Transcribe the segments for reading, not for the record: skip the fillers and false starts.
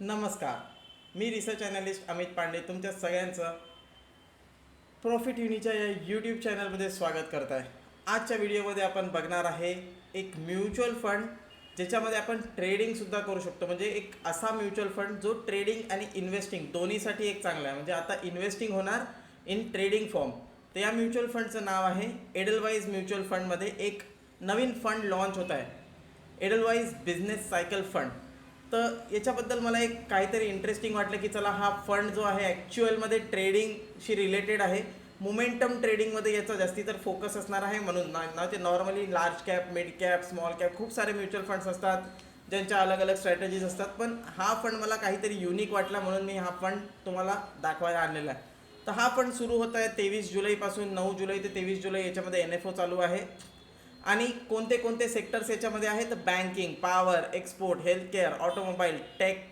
नमस्कार. मी research analyst Amit Pande तुमच्या सगळ्यांचं प्रॉफिट युनीच्या या यूट्यूब चॅनलमध्ये स्वागत करत आहे. आजच्या व्हिडिओमध्ये आपण बघणार आहे एक म्युच्युअल फंड ज्याच्यामध्ये आपण ट्रेडिंगसुद्धा करू शकतो. म्हणजे एक असा म्युच्युअल फंड जो ट्रेडिंग आणि इन्व्हेस्टिंग दोन्हीसाठी एक चांगला आहे. म्हणजे आता इन्व्हेस्टिंग होणार इन ट्रेडिंग फॉर्म. तर या म्युच्युअल फंडचं नाव आहे एडलवाईज म्युच्युअल फंडमध्ये एक नवीन फंड लॉन्च होत आहे, एडलवाईज बिझनेस सायकल फंड. तर याच्याबद्दल मला एक काहीतरी इंटरेस्टिंग वाटलं की चला हा फंड जो आहे ॲक्च्युअलमध्ये ट्रेडिंगशी रिलेटेड आहे. मोमेंटम ट्रेडिंगमध्ये याचा जास्ती तर फोकस असणार आहे. म्हणून ना ते normally large cap, mid cap, small cap खूप सारे म्युच्युअल फंड्स असतात ज्यांच्या अलग अलग स्ट्रॅटेजीज असतात. पण हा फंड मला काहीतरी युनिक वाटला म्हणून मी हा फंड तुम्हाला दाखवायला आणलेला आहे. तर हा फंड सुरू होत आहे 23 जुलैपासून. 9 जुलै ते 23 जुलै याच्यामध्ये NFO चालू आहे. आणि कोणते कोणते सेक्टर्स याच्यामध्ये आहेत तर banking, power, export, healthcare, automobile, tech,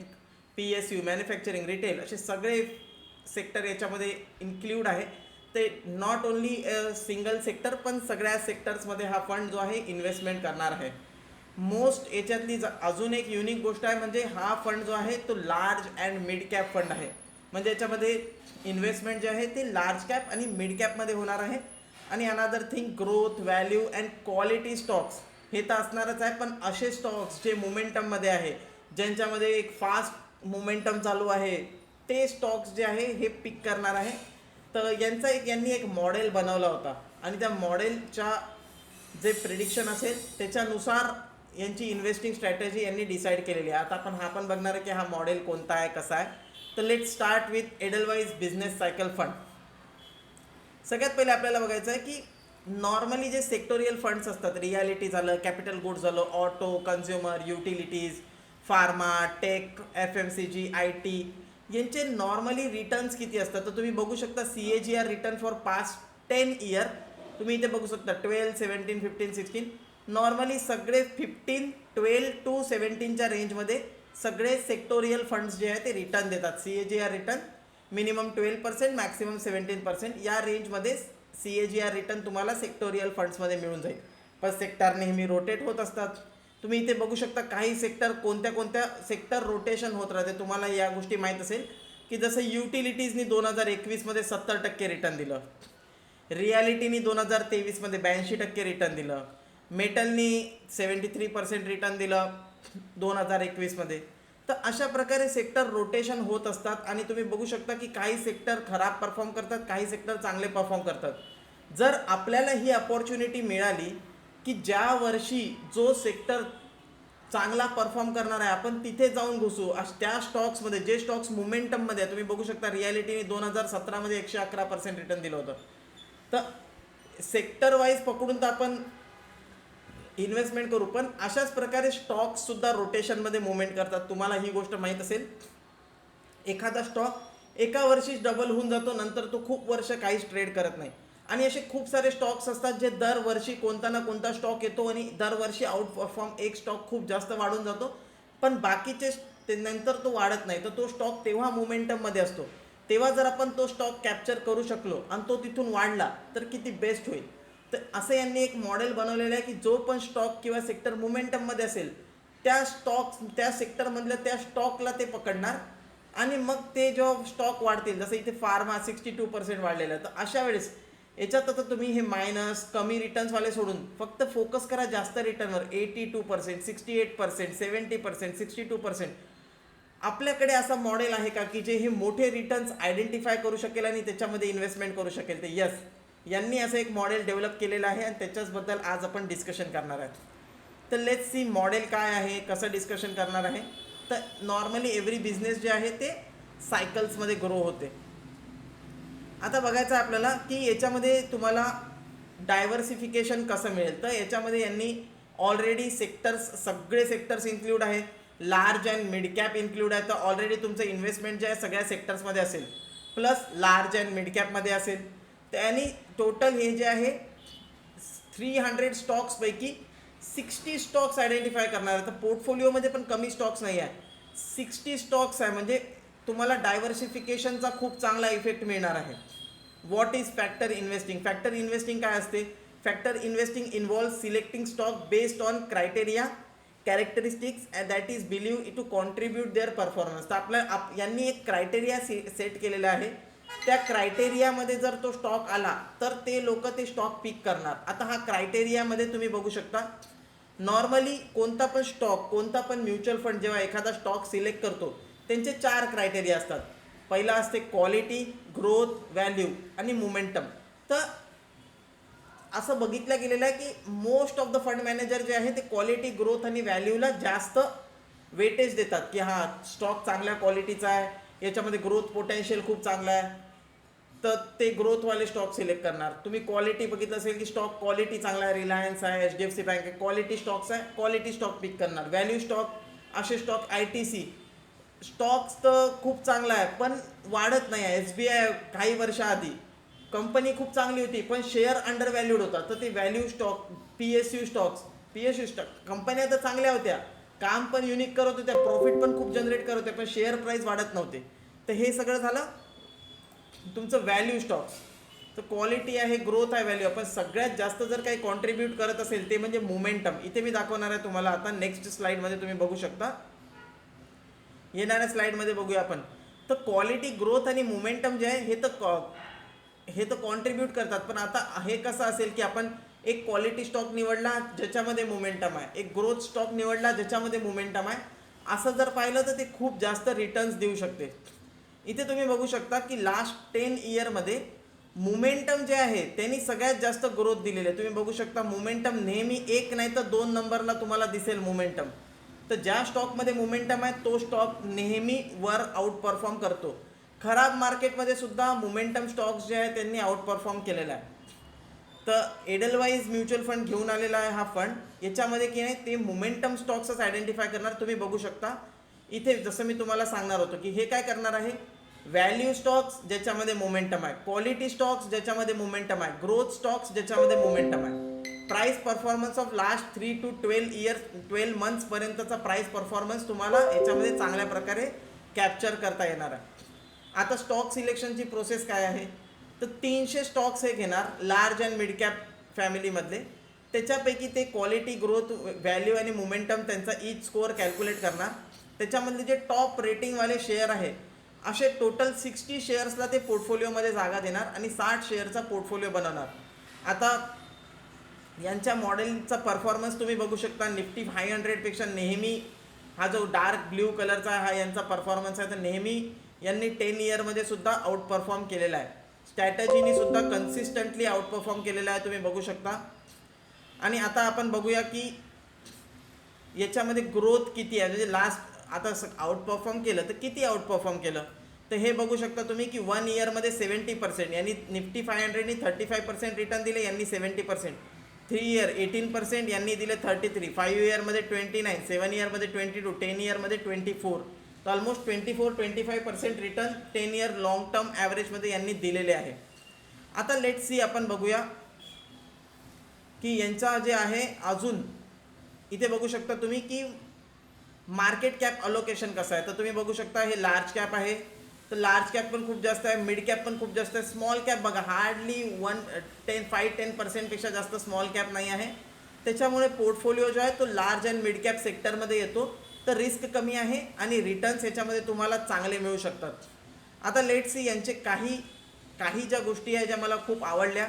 PSU, manufacturing, retail असे सगळे सेक्टर याच्यामध्ये इन्क्ल्यूड आहे. ते नॉट ओन्ली सिंगल सेक्टर पण सगळ्या सेक्टर्समध्ये हा फंड जो आहे इन्व्हेस्टमेंट करणार आहे. मोस्ट याच्यातली अजून एक युनिक गोष्ट आहे म्हणजे हा फंड जो आहे तो large and mid cap fund आहे. म्हणजे याच्यामध्ये इन्व्हेस्टमेंट जे आहे ते लार्ज कॅप आणि मिड कॅपमध्ये होणार आहे. आणि another thing growth, value and quality stocks हे तर असणारच आहे. पण असे स्टॉक्स जे मोमेंटममध्ये आहे, ज्यांच्यामध्ये एक फास्ट मोमेंटम चालू आहे, ते स्टॉक्स जे आहे हे पिक करणार आहे. तर यांनी एक मॉडेल बनवला होता आणि त्या मॉडेलच्या जे प्रिडिक्शन असेल त्याच्यानुसार यांची इन्व्हेस्टिंग स्ट्रॅटेजी यांनी डिसाईड केलेली आहे. आता आपण पण बघणार आहे की हा मॉडेल कोणता आहे, कसा आहे. तर let start with Edelweiss business cycle fund. सगळ्यात पहिले आपल्याला बघायचं आहे की नॉर्मली जे सेक्टोरियल फंड्स असतात, रियालिटी झालं, कॅपिटल गुड्स झालं, auto, consumer, utilities, pharma, tech, FMCG, IT यांचे नॉर्मली रिटर्न्स किती असतात. तर तुम्ही बघू शकता CAGR return for past 10 year. तुम्ही इथे बघू शकता 12, 17, 15, 16. नॉर्मली सगळे 15, 12 to 17च्या रेंजमध्ये सगळे सेक्टोरियल फंड्स जे आहेत ते रिटर्न देतात. CAGR रिटर्न मिनिमम 12%, मॅक्सिमम 17% या रेंजमध्ये CAGR रिटर्न तुम्हाला सेक्टोरियल फंड्समध्ये मिळून जाईल. पण सेक्टर नेहमी रोटेट होत असतात. तुम्ही इथे बघू शकता काही सेक्टर कोणत्या कोणत्या सेक्टर रोटेशन होत राहते. तुम्हाला या गोष्टी माहीत असेल की जसं युटिलिटीजनी 2021मध्ये 70% रिटर्न दिलं, रियालिटीनी 2023मध्ये 82% रिटर्न दिलं, मेटलनी 73% रिटर्न दिलं 2021मध्ये. तर अशा प्रकारे सेक्टर रोटेशन होत असतात आणि तुम्ही बघू शकता की काही सेक्टर खराब परफॉर्म करतात, काही सेक्टर चांगले परफॉर्म करतात. जर आपल्याला ही अपॉर्च्युनिटी मिळाली की ज्या वर्षी जो सेक्टर चांगला परफॉर्म करणार आहे आपण तिथे जाऊन घुसू, त्या स्टॉक्समध्ये जे स्टॉक्स मोमेंटममध्ये तुम्ही बघू शकता रियालिटीने 2017मध्ये 111% रिटर्न दिलं होतं. तर सेक्टर वाईज पकडून तर आपण इन्व्हेस्टमेंट करू, पण अशाच प्रकारे स्टॉक्स सुद्धा रोटेशनमध्ये मुवमेंट करतात. तुम्हाला ही गोष्ट माहीत असेल. एखादा स्टॉक एका वर्षीच डबल होऊन जातो, नंतर तो खूप वर्ष काहीच ट्रेड करत नाही. आणि असे खूप सारे स्टॉक्स असतात जे दरवर्षी कोणता ना कोणता स्टॉक येतो आणि दरवर्षी आउट परफॉर्म एक स्टॉक खूप जास्त वाढून जातो, पण बाकीचे नंतर तो वाढत नाही. तर तो स्टॉक तेव्हा मोमेंटममध्ये असतो. तेव्हा जर आपण तो स्टॉक कॅप्चर करू शकलो आणि तो तिथून वाढला तर किती बेस्ट होईल. तर असं यांनी एक मॉडेल बनवलेलं आहे की जो पण स्टॉक किंवा सेक्टर मोमेंटममध्ये असेल त्या सेक्टरमधल्या त्या स्टॉकला ते पकडणार आणि मग ते जेव्हा स्टॉक वाढतील, जसं इथे फार्मा 62% वाढलेलं आहे, तर अशा वेळेस याच्यात आता तुम्ही हे मायनस कमी रिटर्न्सवाले सोडून फक्त फोकस करा जास्त रिटर्नवर. 82%, 68%, 70%, 62%. आपल्याकडे असं मॉडेल आहे का की जे हे मोठे रिटर्न्स आयडेंटिफाय करू शकेल आणि त्याच्यामध्ये इन्व्हेस्टमेंट करू शकेल. तर यस, यांनी असं एक मॉडेल डेव्हलप केलेलं आहे आणि त्याच्याचबद्दल आज आपण डिस्कशन करणार आहे. तर लेट्स सी मॉडेल काय आहे, कसं डिस्कशन करणार आहे. तर नॉर्मली एव्हरी बिझनेस जे आहे ते सायकल्समध्ये ग्रो होते. आता बघायचं आहे आपल्याला की याच्यामध्ये तुम्हाला डायव्हर्सिफिकेशन कसं मिळेल. तर याच्यामध्ये यांनी ऑलरेडी सगळे सेक्टर्स इन्क्लूड आहे. Large and mid cap include आहे. तर ऑलरेडी तुमचं इन्व्हेस्टमेंट जे आहे सगळ्या सेक्टर्समध्ये असेल, प्लस लार्ज अँड मिड कॅपमध्ये असेल. त्यांनी टोटल हे जे आहे 300 स्टॉक्सपैकी 60 स्टॉक्स आयडेंटिफाय करणार आहे. तर पोर्टफोलिओमध्ये पण कमी स्टॉक्स नाही आहे, 60 स्टॉक्स आहे. म्हणजे तुम्हाला डायव्हर्सिफिकेशनचा खूप चांगला इफेक्ट मिळणार आहे. What is factor investing? Factor investing काय असते? Factor investing involve selecting stock based on criteria characteristics that is believe to contribute their performance. तर यांनी एक क्रायटेरिया सेट केलेला आहे. त्या क्रायटेरियामध्ये जर तो स्टॉक आला तर ते लोक ते स्टॉक पिक करणार. आता हा क्रायटेरियामध्ये तुम्ही बघू शकता, नॉर्मली कोणता पण स्टॉक, कोणता पण म्युच्युअल फंड जेव्हा एखादा स्टॉक सिलेक्ट करतो त्यांचे 4 क्रायटेरिया असतात. पहिला असते क्वालिटी, ग्रोथ, व्हॅल्यू आणि मोमेंटम. तर असं बघितलं गेलेलं आहे की most of the fund manager जे आहे ते क्वालिटी, ग्रोथ आणि व्हॅल्यूला जास्त वेटेज देतात, की हा स्टॉक चांगल्या क्वालिटीचा आहे, याच्यामध्ये ग्रोथ पोटेन्शियल खूप चांगला आहे, तर ते ग्रोथवाले स्टॉक सिलेक्ट करणार. तुम्ही क्वालिटी बघितलं असेल की स्टॉक क्वालिटी चांगला आहे, रिलायन्स आहे, HDFC बँक आहे, क्वालिटी स्टॉक्स आहे, क्वालिटी स्टॉक पिक करणार. व्हॅल्यू स्टॉक असे स्टॉक, ITC स्टॉक्स तर खूप चांगला आहे पण वाढत नाही आहे. SBI काही वर्षाआधी कंपनी खूप चांगली होती पण शेअर अंडर व्हॅल्यूड होता, तर ते व्हॅल्यू स्टॉक, PSU स्टॉक कंपन्या तर चांगल्या होत्या, काम पण युनिक करत होत्या, प्रॉफिट पण खूप जनरेट करत होते, पण शेअर प्राईस वाढत नव्हते. तर हे सगळं झालं तुमचं व्हॅल्यू स्टॉक्स. तर क्वालिटी आहे, ग्रोथ आहे, व्हॅल्यू. पण सगळ्यात जास्त जर काही कॉन्ट्रीब्यूट करत असेल ते म्हणजे मोमेंटम. इथे मी दाखवणार आहे तुम्हाला आता नेक्स्ट स्लाइडमध्ये, तुम्ही बघू शकता, येणाऱ्या स्लाइडमध्ये बघूया आपण. तर क्वालिटी, ग्रोथ आणि मोमेंटम जे आहे हे तर कॉन्ट्रीब्यूट करतात. पण आता हे कसं असेल की आपण एक क्वालिटी स्टॉक निवडला ज्याच्यामध्ये मोमेंटम आहे, एक ग्रोथ स्टॉक निवडला ज्याच्यामध्ये मोमेंटम आहे, असं जर पाहिलं तर ते खूप जास्त रिटर्न्स देऊ शकते. इथे तुम्ही बघू शकता की लास्ट 10 इयरमध्ये मोमेंटम जे आहे त्यांनी सगळ्यात जास्त ग्रोथ दिलेली आहे. तुम्ही बघू शकता मोमेंटम नेहमी 1 नाही तर 2 नंबरला तुम्हाला दिसेल मोमेंटम. तर ज्या स्टॉकमध्ये मोमेंटम आहे तो स्टॉक नेहमी वर आउट परफॉर्म करतो. खराब मार्केटमध्ये सुद्धा मोमेंटम स्टॉक्स जे आहे त्यांनी आउट परफॉर्म केलेला आहे. तर एडलवाईज म्युच्युअल फंड घेऊन आलेला आहे हा फंड. याच्यामध्ये की नाही ते मोमेंटम स्टॉक्सच आयडेंटिफाय करणार. तुम्ही बघू शकता इथे जसं मी तुम्हाला सांगणार होतो की हे काय करणार आहे, व्हॅल्यू स्टॉक्स ज्याच्यामध्ये मोमेंटम आहे, क्वालिटी स्टॉक्स ज्याच्यामध्ये मोमेंटम आहे, ग्रोथ स्टॉक्स ज्याच्यामध्ये मोमेंटम आहे, price performance of last 3 to 12 months पर्यंतचा प्राइस परफॉर्मन्स तुम्हाला याच्यामध्ये चांगल्या प्रकारे कॅप्चर करता येणार आहे. आता स्टॉक सिलेक्शनची प्रोसेस काय आहे, तर 300 स्टॉक्स हे घेणार लार्ज अँड मिड कॅप फॅमिलीमधले. त्याच्यापैकी ते क्वालिटी, ग्रोथ, व्हॅल्यू आणि मोमेंटम त्यांचा ईच स्कोअर कॅल्क्युलेट करणार. त्याच्यामधले जे टॉप रेटिंगवाले शेअर आहे असे टोटल 60 शेअर्सला ते पोर्टफोलिओमध्ये जागा देणार आणि 60 शेअरचा पोर्टफोलिओ बनवणार. आता यांच्या मॉडेलचा परफॉर्मन्स तुम्ही बघू शकता. निफ्टी 500पेक्षा नेहमी हा जो डार्क ब्ल्यू कलरचा हा यांचा परफॉर्मन्स आहे, तर नेहमी यांनी 10 इयरमध्ये सुद्धा आउट परफॉर्म केलेला आहे. स्ट्रॅटजीनी सुद्धा कन्सिस्टंटली आउट परफॉर्म केलेला आहे, तुम्ही बघू शकता. आणि आता आपण बघूया की याच्यामध्ये ग्रोथ किती आहे, म्हणजे लास्ट आता आउट परफॉर्म केलं तर किती आउट परफॉर्म केलं. तर हे बघू शकता तुम्ही की 1 इयरमध्ये 70%, यांनी निफ्टी 500नी 35% रिटर्न दिले, यांनी 70%. 3 इयर 18%, यांनी दिले 33. 5 इयरमध्ये 29, 7 इयरमध्ये 22, 10 इयरमध्ये 24. तर almost 24-25% return 10 year long term ॲव्हरेजमध्ये यांनी दिलेले आहे. आता लेट्स सी, आपण बघूया की यांचा जे आहे अजून इथे बघू शकता तुम्ही की मार्केट कॅप अलोकेशन कसं आहे. तर तुम्ही बघू शकता हे लार्ज कॅप आहे, तर लार्ज कॅप पण खूप जास्त आहे, मिड कॅप पण खूप जास्त आहे, स्मॉल कॅप बघा हार्डली 5-10% जास्त स्मॉल कॅप नाही आहे. त्याच्यामुळे पोर्टफोलिओ जो आहे तो लार्ज अँड मिड कॅप सेक्टरमध्ये येतो. तर रिस्क कमी आहे आणि रिटर्न्स याच्यामध्ये तुम्हाला चांगले मिळू शकतात. आता लेट्स सी यांचे काही ज्या गोष्टी आहे ज्या मला खूप आवडल्या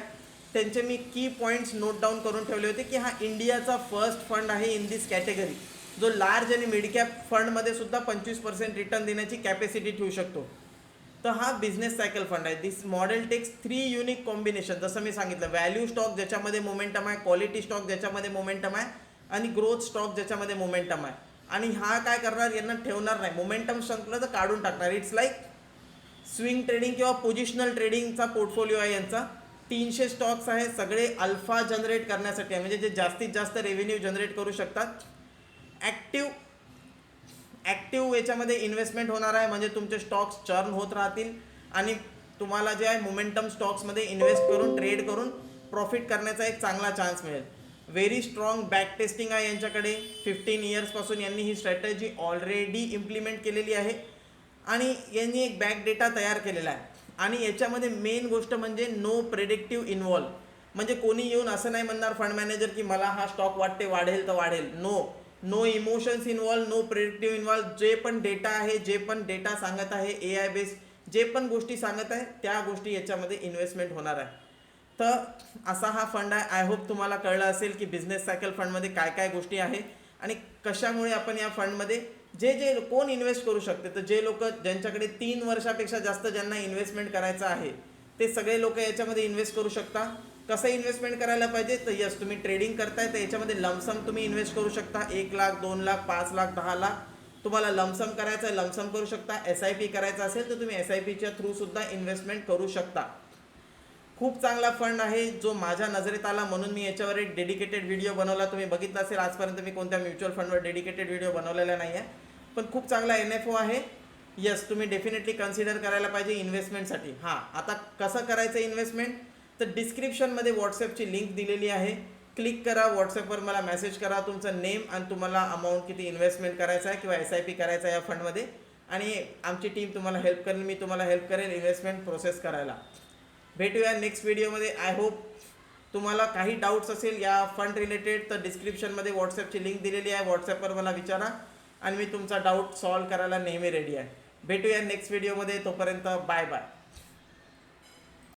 त्यांचे मी की पॉईंट्स नोट डाऊन करून ठेवले होते की हा इंडियाचा फर्स्ट फंड आहे इन दिस कॅटेगरी जो लार्ज आणि मिड कॅप फंडमध्ये सुद्धा 25% रिटर्न देण्याची कॅपॅसिटी ठेवू शकतो. तर हा बिझनेस सायकल फंड आहे. दिस मॉडेल टेक्स 3 युनिक कॉम्बिनेशन. जसं मी सांगितलं, व्हॅल्यू स्टॉक ज्याच्यामध्ये मोमेंटम आहे, क्वालिटी स्टॉक ज्याच्यामध्ये मोमेंटम आहे आणि ग्रोथ स्टॉक ज्याच्यामध्ये मोमेंटम आहे. आणि हा काय करणार, यांना ठेवणार नाही, मोमेंटम संपलं तर काढून टाकणार. इट्स लाईक स्विंग ट्रेडिंग किंवा पोझिशनल ट्रेडिंगचा पोर्टफोलिओ आहे यांचा. 300 स्टॉक्स आहे, सगळे अल्फा जनरेट करण्यासाठी आहे, म्हणजे जे जास्तीत जास्त रेव्हेन्यू जनरेट करू शकतात. ॲक्टिव्ह याच्यामध्ये इन्व्हेस्टमेंट होणार आहे, म्हणजे तुमचे स्टॉक्स चर्न होत राहतील आणि तुम्हाला जे आहे मोमेंटम स्टॉक्समध्ये इन्व्हेस्ट करून ट्रेड करून प्रॉफिट करण्याचा एक चांगला चान्स मिळेल. व्हेरी स्ट्रॉंग बॅक टेस्टिंग आहे यांच्याकडे. 15 इयर्सपासून यांनी ही स्ट्रॅटेजी ऑलरेडी इम्प्लिमेंट केलेली आहे आणि यांनी एक बॅक डेटा तयार केलेला आहे. आणि याच्यामध्ये मेन गोष्ट म्हणजे नो प्रेडिक्टिव्ह इन्व्हॉल्व. म्हणजे कोणी येऊन असं नाही म्हणणार फंड मॅनेजर की मला हा स्टॉक वाटते वाढेल तर वाढेल. No, no emotions involve, no predictive involve. जे पण डेटा आहे, जे पण डेटा सांगत आहे, AI बेस्ड जे पण गोष्टी सांगत आहे त्या गोष्टी याच्यामध्ये इन्व्हेस्टमेंट होणार आहे. तर असा हा फंड आहे. आय होप तुम्हाला कळलं असेल की बिझनेस सायकल फंडमध्ये काय काय गोष्टी आहे आणि कशामुळे आपण या फंडमध्ये जे जे कोण इन्व्हेस्ट करू शकते. तर जे लोक ज्यांच्याकडे 3 वर्षापेक्षा जास्त ज्यांना इन्व्हेस्टमेंट करायचं आहे ते सगळे लोक याच्यामध्ये इन्व्हेस्ट करू शकता. कसं इन्व्हेस्टमेंट करायला पाहिजे, तर यस तुम्ही ट्रेडिंग करताय तर याच्यामध्ये लमसम तुम्ही इन्व्हेस्ट करू शकता. 1 लाख, 2 लाख, 5 लाख, 10 लाख तुम्हाला लमसम करायचं आहे, लमसम करू शकता. SIP करायचं असेल तर तुम्ही SIPच्या थ्रू सुद्धा इन्व्हेस्टमेंट करू शकता. खूप चांगला फंड आहे जो माझ्या नजरेत आला म्हणून मी याच्यावर एक डेडिकेटेड व्हिडिओ बनवला. तुम्ही बघितला असेल, आजपर्यंत मी कोणत्या म्युच्युअल फंडवर डेडिकेटेड व्हिडिओ बनवलेला नाही आहे, पण खूप चांगला NFO आहे. यस तुम्ही डेफिनेटली कन्सिडर करायला पाहिजे इन्व्हेस्टमेंटसाठी. हां, आता कसं करायचं इन्व्हेस्टमेंट, तर डिस्क्रिप्शनमध्ये व्हॉट्सअपची लिंक दिलेली आहे. क्लिक करा, व्हॉट्सअपवर मला मेसेज करा तुमचं नेम आणि तुम्हाला अमाऊंट किती इन्व्हेस्टमेंट करायचं आहे किंवा SIP करायचं आहे या फंडमध्ये, आणि आमची टीम तुम्हाला हेल्प करेल, मी तुम्हाला हेल्प करेल इन्व्हेस्टमेंट प्रोसेस करायला. भेटूया नेक्स्ट व्हिडिओमध्ये. आय होप तुम्हाला काही डाऊट्स असेल या फंड रिलेटेड तर डिस्क्रिप्शनमध्ये व्हॉट्सअपची लिंक दिलेली आहे, व्हॉट्सअपवर मला विचारा आणि मी तुमचा डाऊट सॉल्व्ह करायला नेहमी रेडी आहे. भेटूया नेक्स्ट व्हिडिओमध्ये. तोपर्यंत बाय बाय.